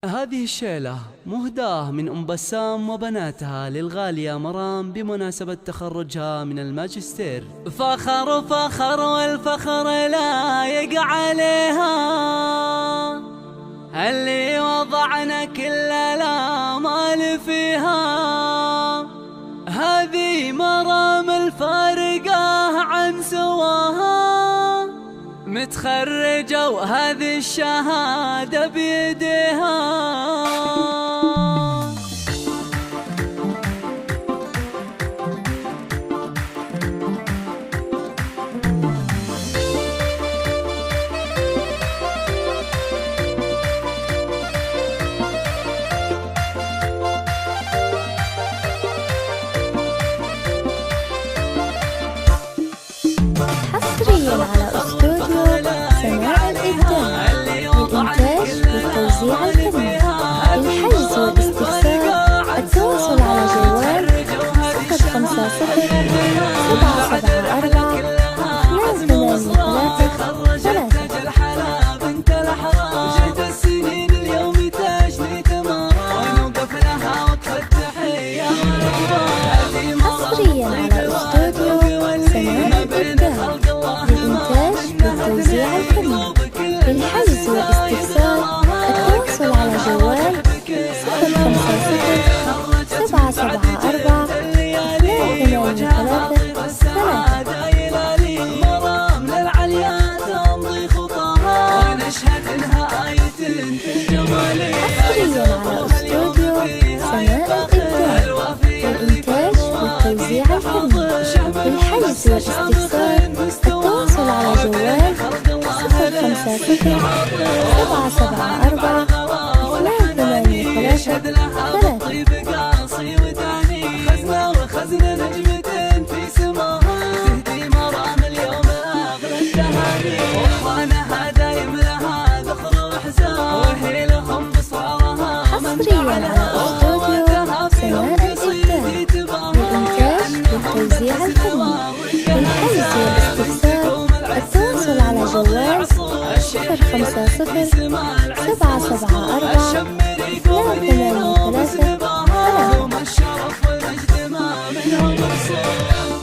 هذه الشيلة مهداة من أم بسام وبناتها للغالية مرام بمناسبة تخرجها من الماجستير. فخر فخر والفخر لا يقع عليها، اللي وضعنا كل الآمال فيها. هذه مرام الفارقة عن سواها، متخرجة وهذه الشهادة بيديها. حصريا على استوديو سماع الإبداع للإنتاج والتوزيع الفني. للحجز والاستفسار التواصل على جوال 054 حصريا على استوديو سماع الإبداع للإنتاج والتوزيع الفني. للحجز والاستفسار التواصل على جوال 050 774 حصريا على استوديو سماع الإبداع للإنتاج والتوزيع الفني. للحجز والاستفسار التواصل على جوال 050 774 خزنة نجمة في سماها، تهدي مرام اليوم أغلى التهاني. وأخوانها دايم لها ذخر وحزان، وهي لهم بصارها حصريا على استوديو سماع الإبداع للإنتاج والتوزيع الفني. للحجز والاستفسار التواصل على جوال 050 774 283 3. الشرف والمجد ما منهم مقصود.